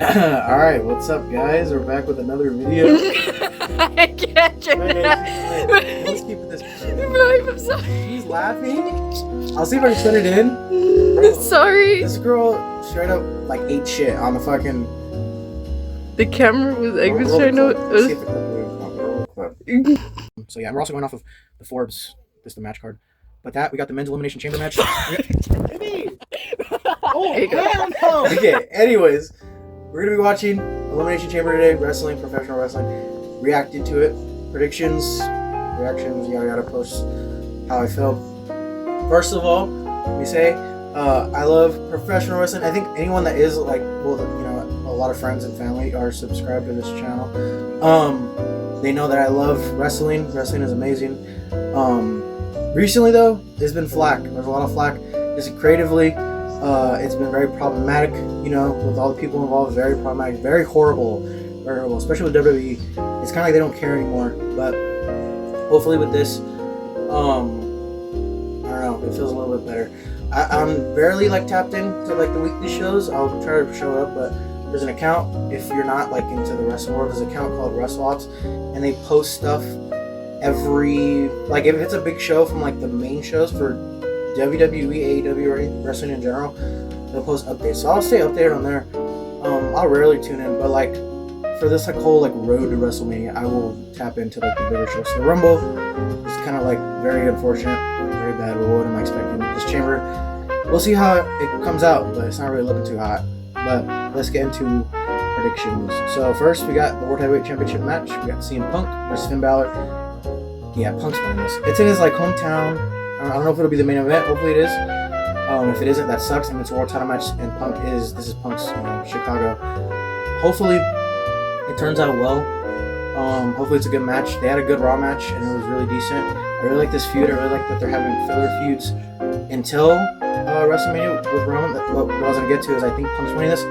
Alright, what's up, guys? We're back with another video. I can't turn it off. Let's keep it this. I'm sorry. She's laughing. I'll see if I can turn it in. Bro, sorry. This girl straight up like ate shit on the fucking. The camera was. I was roll trying the to. clip. See if the clip will come. Roll the clip. So yeah, we're also going off of the Forbes, just the match card. But that we got the men's elimination chamber match. Oh, hell no! Okay, anyways, we're gonna be watching Elimination Chamber today, wrestling, professional wrestling, reacted to it, predictions, reactions, yada yada, posts, how I felt. First of all, let me say, I love professional wrestling. I think anyone that is like, well, you know, a lot of friends and family are subscribed to this channel. They know that I love wrestling. Wrestling is amazing. Recently though, there's been flack. There's a lot of flack. Just creatively. It's been very problematic, you know, with all the people involved. Very problematic, very horrible, especially with WWE. It's kind of like they don't care anymore. But hopefully with this, I don't know, it feels a little bit better. I'm barely like tapped into like the weekly shows. I'll try to show up, but there's an account. If you're not like into the wrestling world, there's an account called WrestleOps, and they post stuff every like if it's a big show from like the main shows for WWE, AEW, or wrestling in general, they'll post updates. So I'll stay updated on there. I'll rarely tune in, but like for this like whole like road to WrestleMania, I will tap into like the bigger shows. So the Rumble is kind of like very unfortunate, very bad. What am I expecting? This chamber, we'll see how it comes out, but it's not really looking too hot. But let's get into predictions. So first, we got the World Heavyweight Championship match. We got CM Punk versus Finn Balor. Yeah, Punk's winning this. It's in his like hometown. I don't know if it'll be the main event. Hopefully it is. If it isn't, that sucks. I mean, it's a world title match, and this is Punk's Chicago. Hopefully it turns out well. Hopefully it's a good match. They had a good Raw match, and it was really decent. I really like this feud. I really like that they're having filler feuds until WrestleMania with Roman. What I was gonna get to is I think Punk's winning this. So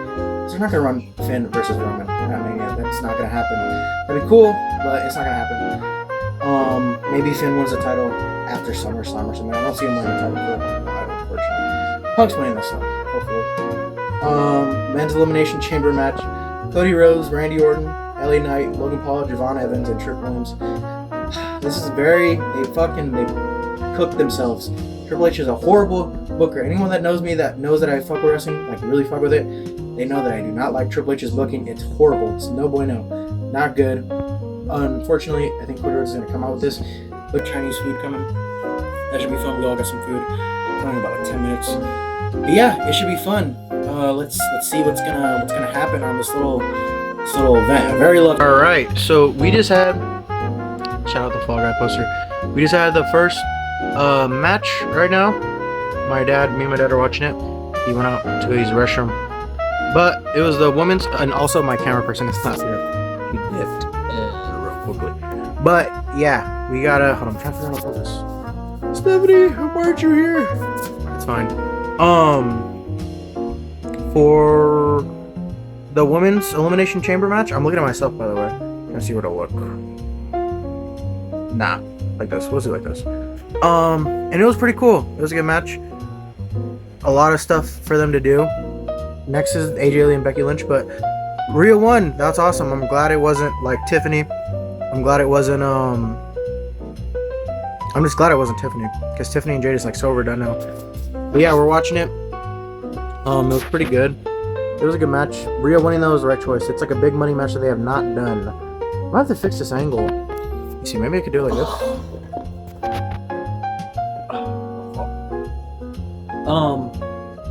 they're not gonna run Finn versus Roman. I mean, yeah, that's not gonna happen. That'd be cool, but it's not gonna happen. Maybe Finn wins the title after SummerSlam or something. I don't see him winning the title for unfortunately. Punk's winning this one, hopefully. Men's Elimination Chamber match. Cody Rhodes, Randy Orton, LA Knight, Logan Paul, Javon Evans, and Trick Williams. This is they cooked themselves. Triple H is a horrible booker. Anyone that knows me that knows that I fuck with wrestling, like really fuck with it, they know that I do not like Triple H's booking. It's horrible. It's no bueno. Not good. Unfortunately, I think Cody Rhodes is going to come out with this. Look, Chinese food coming. That should be fun. We all got some food. Only about like 10 minutes. But yeah, it should be fun. Let's see what's gonna happen on this little event. I'm very lucky. All right, so we just had shout out the Fall Guy poster. We just had the first match right now. Me and my dad are watching it. He went out to use the restroom, but it was the women's, and also my camera person is not here. He dipped real quickly. But yeah, we gotta hold on. I'm trying to figure out how to put this. Stephanie, why aren't you here? It's fine. For the women's elimination chamber match, I'm looking at myself by the way. Let's see what it'll look. Nah, like this. We'll see like this. And it was pretty cool. It was a good match. A lot of stuff for them to do. Next is AJ Lee and Becky Lynch, but Rhea won. That's awesome. I'm glad it wasn't like Tiffany. I'm glad it wasn't I'm just glad it wasn't Tiffany, because Tiffany and Jade is like so overdone now. But yeah, we're watching it. It was pretty good. It was a good match. Rhea winning though was the right choice. It's like a big money match that they have not done. I might have to fix this angle. You see, maybe I could do it like this.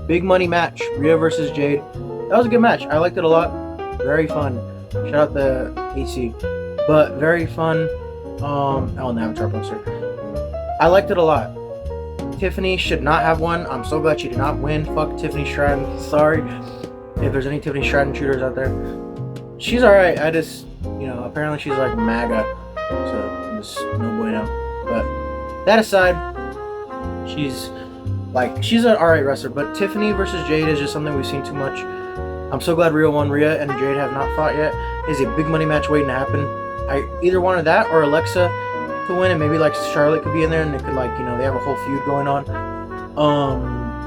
Big money match. Rhea versus Jade. That was a good match. I liked it a lot. Very fun. Shout out the AC. But very fun. Oh, and the Avatar poster. I liked it a lot. Tiffany should not have won. I'm so glad she did not win. Fuck Tiffany Stratton. Sorry if there's any Tiffany Stratton shooters out there. She's alright. I just, apparently she's like MAGA. So, just no bueno. But that aside, she's an alright wrestler. But Tiffany versus Jade is just something we've seen too much. I'm so glad Rhea won. Rhea and Jade have not fought yet. It's a big money match waiting to happen. I either wanted that or Alexa to win, and maybe like Charlotte could be in there, and it could they have a whole feud going on.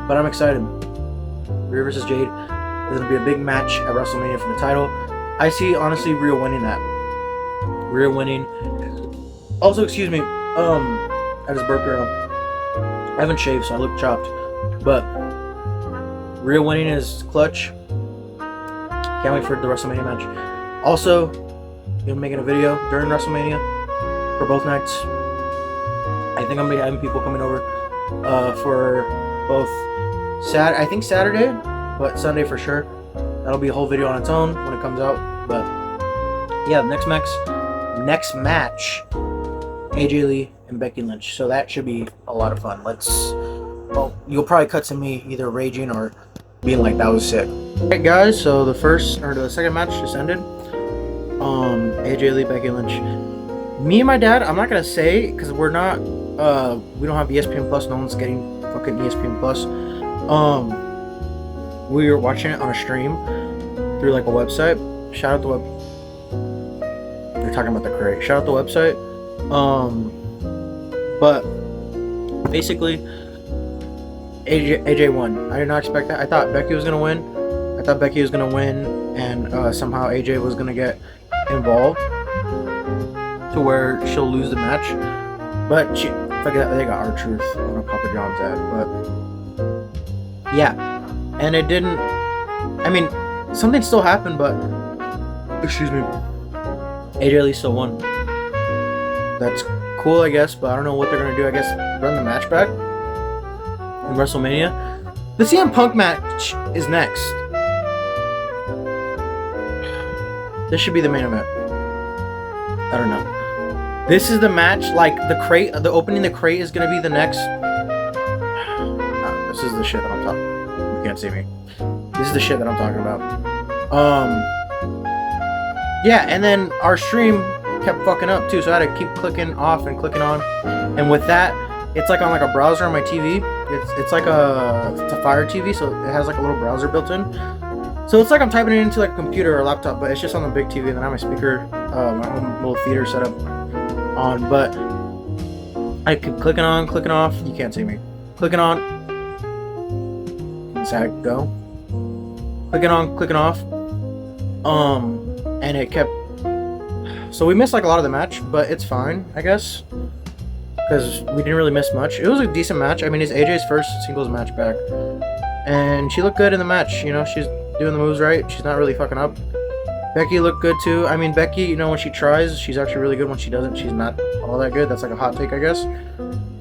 But I'm excited. Rhea versus Jade. There's gonna be a big match at WrestleMania for the title. I see, honestly, Rhea winning that. Rhea winning. Also, excuse me, I just burped around. I haven't shaved, so I look chopped. But Rhea winning is clutch. Can't wait for the WrestleMania match. Also, I'm making a video during WrestleMania for both nights. I think I'm gonna be having people coming over for both I think Saturday, but Sunday for sure. That'll be a whole video on its own when it comes out. But yeah, next match, AJ Lee and Becky Lynch. So that should be a lot of fun. Well, you'll probably cut to me either raging or being like, that was sick. Alright guys, so the second match just ended. AJ Lee, Becky Lynch. Me and my dad, I'm not gonna say, because we don't have ESPN Plus, no one's getting fucking ESPN Plus. We were watching it on a stream through like a website. Shout out the they're talking about the Cray. Shout out the website. But basically AJ won. I did not expect that. I thought Becky was gonna win. And somehow AJ was gonna get involved to where she'll lose the match. But they got R-Truth on a Papa John's ad. But yeah, and it didn't. I mean, something still happened, but excuse me, AJ Lee still won. That's cool, I guess. But I don't know what they're gonna do. I guess run the match back in WrestleMania. The CM Punk match is next. This should be the main event. I don't know. This is the match, like the opening the crate is gonna be the next. This is the shit that I'm talking. You can't see me. This is the shit that I'm talking about. Yeah, and then our stream kept fucking up too, so I had to keep clicking off and clicking on. And with that, it's like on like a browser on my TV. It's like it's a Fire TV, so it has like a little browser built in. So it's like I'm typing it into like a computer or laptop, but it's just on the big TV. And then I have my speaker, my own little theater setup on. But I keep clicking on, clicking off. You can't see me. Clicking on. Inside go. Clicking on, clicking off. And it kept. So we missed like a lot of the match, but it's fine, I guess, because we didn't really miss much. It was a decent match. I mean, it's AJ's first singles match back, and she looked good in the match. You know, she's doing the moves right. She's not really fucking up. Becky looked good too. I mean, Becky, you know, when she tries, she's actually really good. When she doesn't, she's not all that good. That's like a hot take, I guess.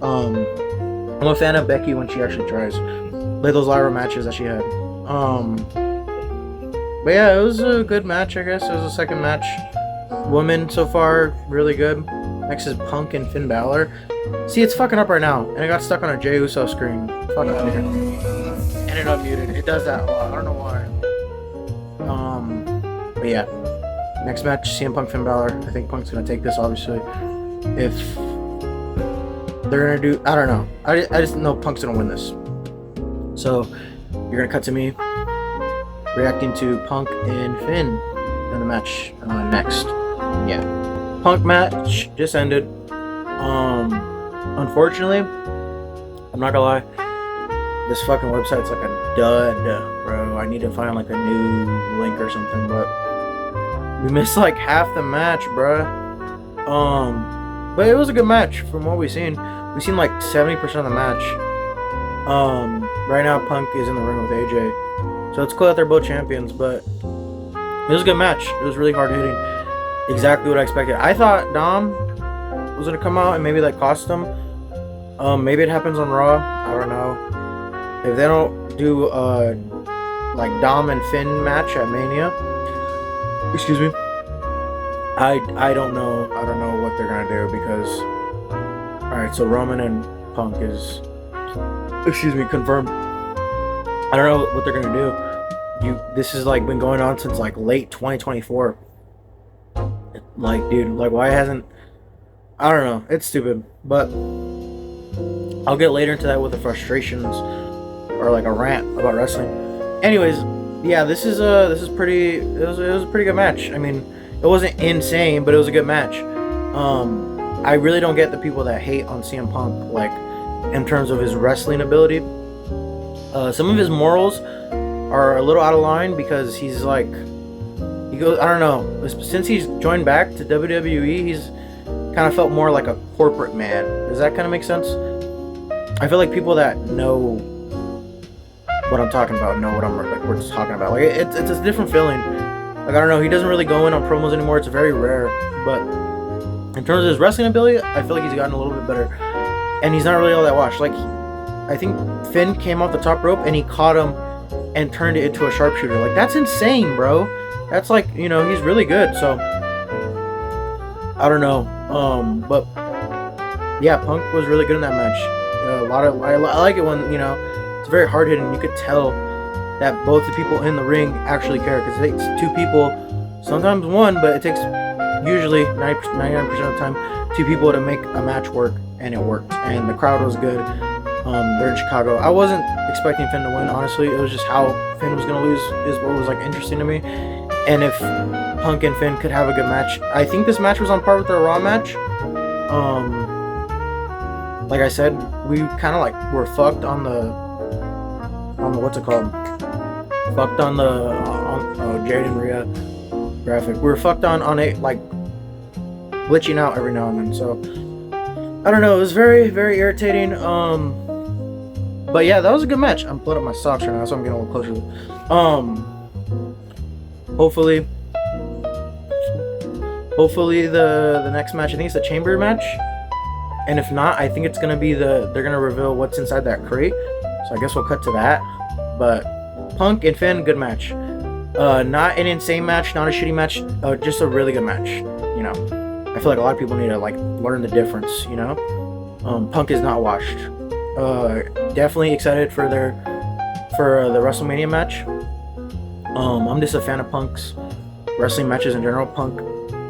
I'm a fan of Becky when she actually tries. Like those Lyra matches that she had. But yeah, it was a good match, I guess. It was the second match. Women so far, really good. Next is Punk and Finn Balor. See, it's fucking up right now, and it got stuck on a Jey Uso screen. Fuck out of here. And it unmuted. It does that a lot. I don't know why. But yeah, next match, CM Punk, Finn Balor. I think Punk's gonna take this, obviously. If they're gonna do, I don't know. I just know Punk's gonna win this. So you're gonna cut to me reacting to Punk and Finn in the match next. Yeah, Punk match just ended. Unfortunately, I'm not gonna lie, this fucking website's like a dud, bro. I need to find like a new link or something, but we missed like half the match, bro. But it was a good match from what we've seen. We've seen like 70% of the match. Right now Punk is in the ring with AJ, so it's cool that they're both champions, but it was a good match. It was really hard hitting. Exactly what I expected. I thought Dom was gonna come out and maybe like cost them. Maybe it happens on Raw. I don't know. If they don't do like Dom and Finn match at Mania, excuse me, I don't know. I don't know what they're gonna do because. All right, so Roman and Punk is, excuse me, confirmed. I don't know what they're gonna do. This has like been going on since like late 2024. Like, dude, like why hasn't? I don't know. It's stupid, but I'll get later into that with the frustrations or like a rant about wrestling. Anyways, yeah, this is pretty. It was a pretty good match. I mean, it wasn't insane, but it was a good match. I really don't get the people that hate on CM Punk, like in terms of his wrestling ability. Some of his morals are a little out of line because he's like, he goes, I don't know, since he's joined back to WWE, he's kind of felt more like a corporate man. Does that kind of make sense? I feel like people that know what I'm talking about know what we're just talking about. Like it's a different feeling. Like I don't know, he doesn't really go in on promos anymore. It's very rare. But in terms of his wrestling ability, I feel like he's gotten a little bit better. And he's not really all that washed. Like I think Finn came off the top rope and he caught him and turned it into a sharpshooter. Like that's insane, bro. That's like, you know, he's really good. So I don't know. But yeah, Punk was really good in that match. I like it when, you know, it's very hard hitting. You could tell that both the people in the ring actually care, because it takes two people, sometimes one, but it takes usually 99% of the time 2 people to make a match work, and it worked. And the crowd was good. They're in Chicago. I wasn't expecting Finn to win, honestly. It was just how Finn was gonna lose is what was like interesting to me. And if Punk and Finn could have a good match, I think this match was on par with their Raw match. Like I said, we kind of like were fucked on the what's it called? Fucked on the Jade and Rhea graphic. We were fucked on it, like glitching out every now and then. So I don't know. It was very, very irritating. But yeah, that was a good match. I'm pulling up my socks right now, so I'm getting a little closer. Hopefully the next match, I think it's the Chamber match. And if not, I think it's gonna be they're gonna reveal what's inside that crate. So I guess we'll cut to that. But Punk and Finn, good match. Not an insane match, not a shitty match, just a really good match. You know, I feel like a lot of people need to like learn the difference. You know, Punk is not washed. Definitely excited for the WrestleMania match. I'm just a fan of Punk's wrestling matches in general. Punk,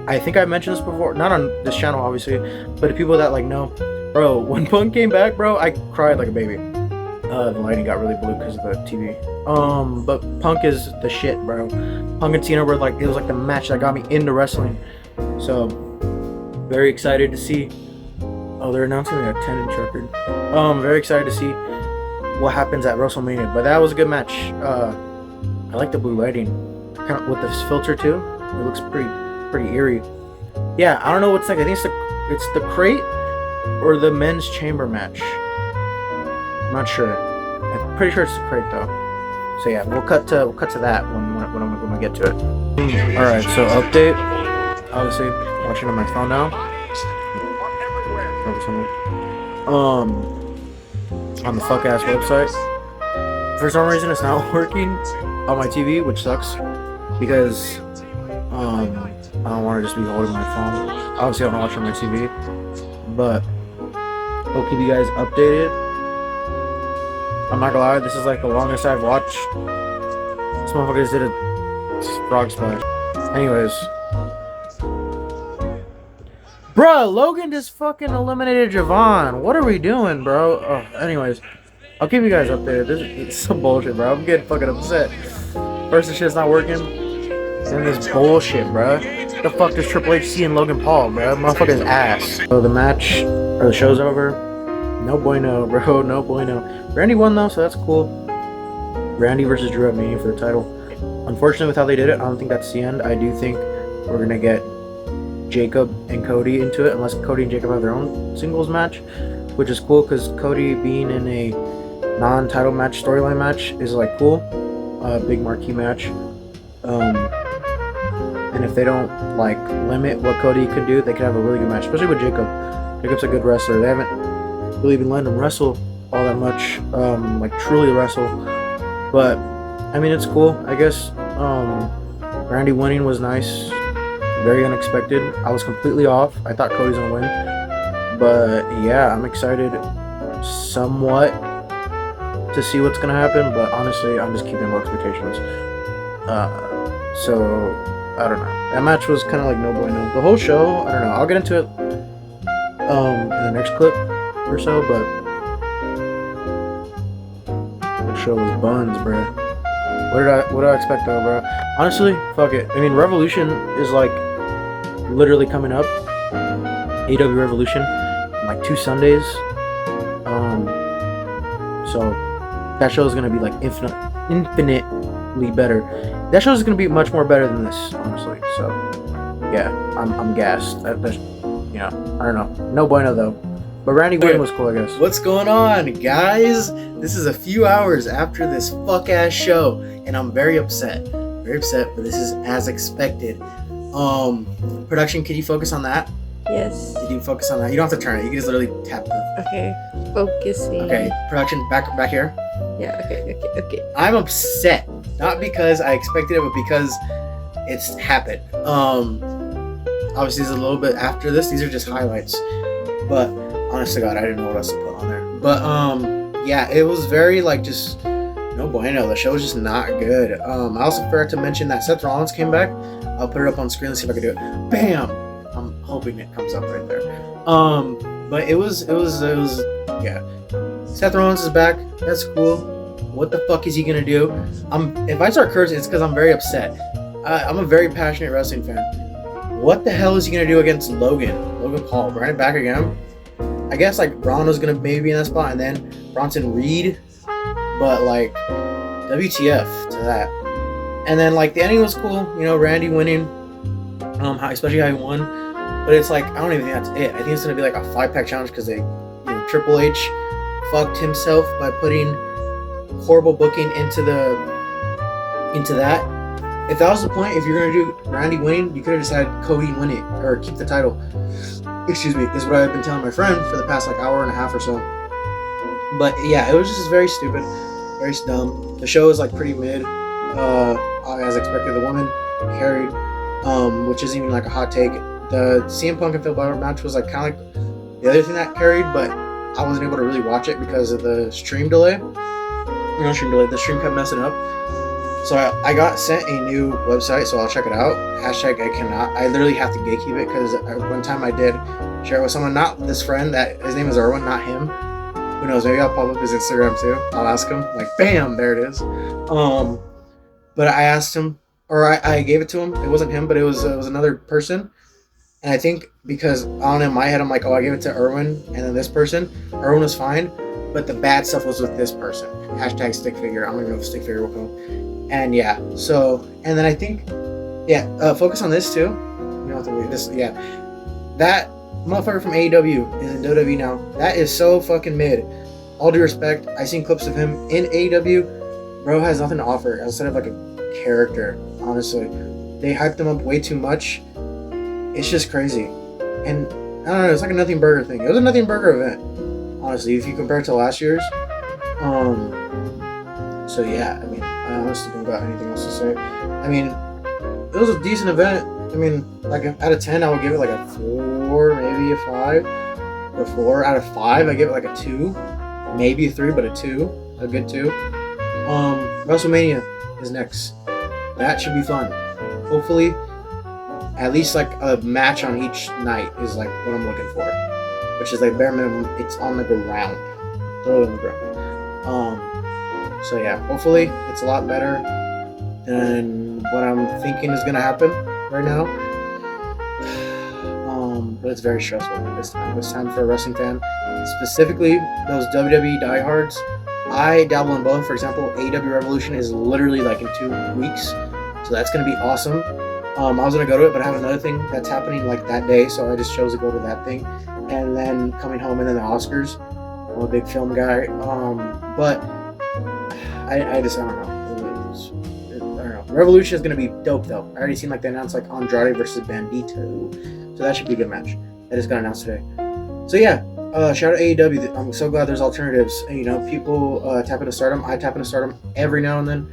I think I mentioned this before, not on this channel obviously, but the people that like know, bro, when Punk came back, bro, I cried like a baby. The lighting got really blue because of the TV. But Punk is the shit, bro. Punk and Cena were like, it was like the match that got me into wrestling. So very excited to see. Oh, they're announcing a 10-inch record. Very excited to see what happens at WrestleMania. But that was a good match. I like the blue lighting, kind of with this filter too. It looks pretty eerie. Yeah, I don't know what's like. I think it's the crate or the men's chamber match. I'm not sure. I'm pretty sure it's the crate though. So yeah, we'll cut to that when we get to it. All right, so update. Obviously, watching on my phone now. On the fuck ass website. For some reason, it's not working on my TV, which sucks because I don't want to just be holding my phone. Obviously, I don't watch on my TV, but I'll keep you guys updated. I'm not gonna lie, this is like the longest I've watched. This motherfucker just did a frog splash. Anyways. Bruh, Logan just fucking eliminated Javon. What are we doing, bro? Oh, anyways. I'll keep you guys updated. It's some bullshit, bro. I'm getting fucking upset. First, the shit's not working. Then this bullshit, bro. The fuck does Triple H see in Logan Paul, bro? Motherfucker's ass. So the match, or the show's over. No bueno, bro. No bueno. Randy won, though, so that's cool. Randy versus Drew at Mania for the title. Unfortunately, with how they did it, I don't think that's the end. I do think we're going to get Jacob and Cody into it, unless Cody and Jacob have their own singles match, which is cool, because Cody being in a non-title match, storyline match, is like cool. Big marquee match. And if they don't like limit what Cody could do, they could have a really good match, especially with Jacob. Jacob's a good wrestler. They haven't really been letting him wrestle all that much, like truly wrestle. But I mean, it's cool, I guess. Randy winning was nice, very unexpected. I was completely off. I thought Cody's gonna win, but yeah, I'm excited somewhat to see what's gonna happen. But honestly, I'm just keeping low expectations. So I don't know. That match was kind of like no bueno. The whole show, I don't know. I'll get into it in the next clip or so, but the show was buns, bro. What did I expect though, bro? Honestly, fuck it. I mean, Revolution is like literally coming up. AEW Revolution, in like 2 Sundays. So that show is gonna be like infinitely better. That show is gonna be much more better than this, honestly. So yeah, I'm gassed. That's I don't know. No bueno though. But Randy Wynn was cool, I guess. What's going on, guys? This is a few hours after this fuck ass show, and I'm very upset. Very upset, but this is as expected. Production, could you focus on that? Yes. Did you focus on that? You don't have to turn it. You can just literally tap it. Okay. Focusing. Okay, production, back here. Yeah. Okay. I'm upset, not because I expected it, but because it's happened. Obviously, it's a little bit after this. These are just highlights, but honest to God, I didn't know what else to put on there. But yeah, it was very like just no bueno. The show was just not good. I also forgot to mention that Seth Rollins came back. I'll put it up on screen. Let's see if I can do it. Bam! I'm hoping it comes up right there. But it was yeah. Seth Rollins is back. That's cool. What the fuck is he gonna do? If I start cursing, it's because I'm very upset. I'm a very passionate wrestling fan. What the hell is he gonna do against Logan Paul? Bring it back again? I guess like Braun was gonna maybe be in that spot, and then Bronson Reed. But like, WTF to that. And then like the ending was cool. Randy winning. Especially how he won. But it's like I don't even think that's it. I think it's gonna be like a 5-pack challenge because Triple H fucked himself by putting horrible booking into that. If that was the point, if you're gonna do Randy winning, you could have just had Cody win it or keep the title. Excuse me, is what I've been telling my friend for the past like hour and a half or so. But yeah, it was just very stupid, very dumb. The show is like pretty mid. As expected, the woman carried, which isn't even like a hot take. The CM Punk and Phil Balor match was like kind of like the other thing that carried, but I wasn't able to really watch it because of the stream delay. The stream kept messing up. So I got sent a new website, so I'll check it out. #I literally have to gatekeep it because one time I did share it with someone, not this friend, that his name is Erwin, not him. Who knows, maybe I'll pop up his Instagram too. I'll ask him, like, bam, there it is. But I asked him, or I gave it to him. It wasn't him, but it was another person. And I think because, I don't know, in my head, I'm like, oh, I gave it to Erwin and then this person. Erwin was fine, but the bad stuff was with this person. #stick figure. I don't even know if stick figure will come. And yeah, so, and then I think, focus on this too. You don't have to wait. That motherfucker from AEW is in WWE now. That is so fucking mid. All due respect, I seen clips of him in AEW. Bro has nothing to offer outside of like a character, honestly. They hyped him up way too much. It's just crazy. And I don't know, it's like a Nothing Burger thing. It was a Nothing Burger event, honestly, if you compare it to last year's. So yeah, I mean, I honestly don't got anything else to say. I mean, it was a decent event. I mean, like out of 10, I would give it like a 4, maybe a 5. A 4 out of 5, I give it like a 2, maybe a 3, but a 2, a good 2. WrestleMania is next. That should be fun. Hopefully, at least like a match on each night is like what I'm looking for, which is like bare minimum. It's on the ground, totally on the ground. So yeah, hopefully it's a lot better than what I'm thinking is gonna happen right now. But it's very stressful this time. This time for a wrestling fan, specifically those WWE diehards. I dabble in both. For example, AEW Revolution is literally like in 2 weeks, so that's gonna be awesome. I was gonna go to it, but I have another thing that's happening like that day, so I just chose to go to that thing. And then coming home, and then the Oscars. I'm a big film guy, but I don't know. I don't know. Revolution is gonna be dope though. I already seen like they announced like Andrade versus Bandito, so that should be a good match. That just got announced today. So yeah, shout out AEW. I'm so glad there's alternatives. And, people tap into Stardom. I tap into Stardom every now and then.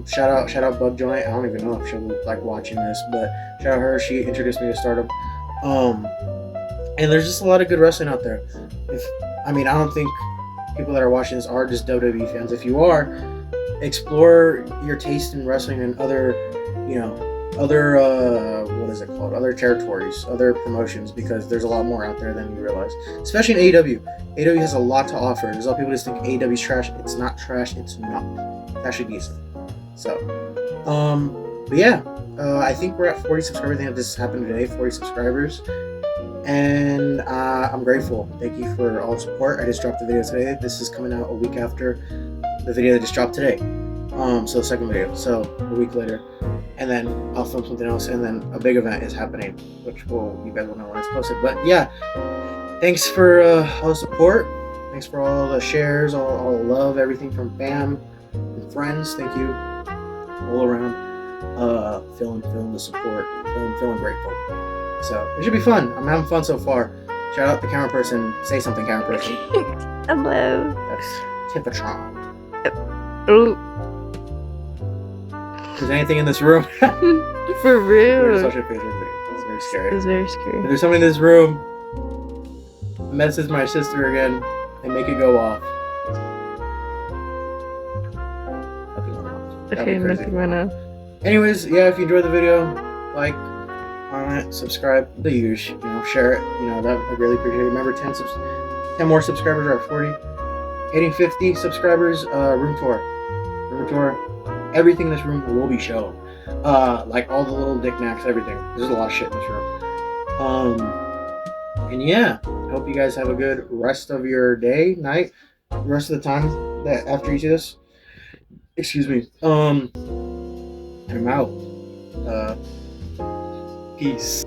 Shout out Bug Joint. I don't even know if she'll like watching this, but shout out her. She introduced me to Stardom. And there's just a lot of good wrestling out there. I don't think people that are watching this are just WWE fans. If you are, explore your taste in wrestling and other other territories, other promotions, because there's a lot more out there than you realize. Especially in AEW. AEW has a lot to offer. There's a lot of people just think AEW's trash. It's not trash. It's not. It's actually decent. So, but yeah, I think we're at 40 subscribers. I think this happened today. 40 subscribers. And I'm grateful. Thank you for all the support. I just dropped the video today. This is coming out a week after the video that just dropped today. So the second video. So a week later, and then I'll film something else, and then a big event is happening, which you guys will know when it's posted. But yeah, thanks for all the support. Thanks for all the shares, all the love, everything from fam and friends. Thank you all around. Feeling the support. Feeling grateful. So it should be fun. I'm having fun so far. Shout out the camera person. Say something, camera person. Hello. That's Tiffetron. Oh, Is there anything in this room? for real. It's very scary. It's very If scary. there's something in this room, message my sister again and make it go off. That'd be Okay, crazy. nothing right now. Anyways, yeah, if you enjoyed the video, like, comment, subscribe, the usual, share it, that I really appreciate it. Remember, 10 more subscribers are at 40. Hitting 50 subscribers, room tour, everything in this room will be shown. Like all the little knickknacks, everything. There's a lot of shit in this room. And yeah, I hope you guys have a good rest of your day, night, rest of the time that after you see this. Excuse me. And I'm out. Peace.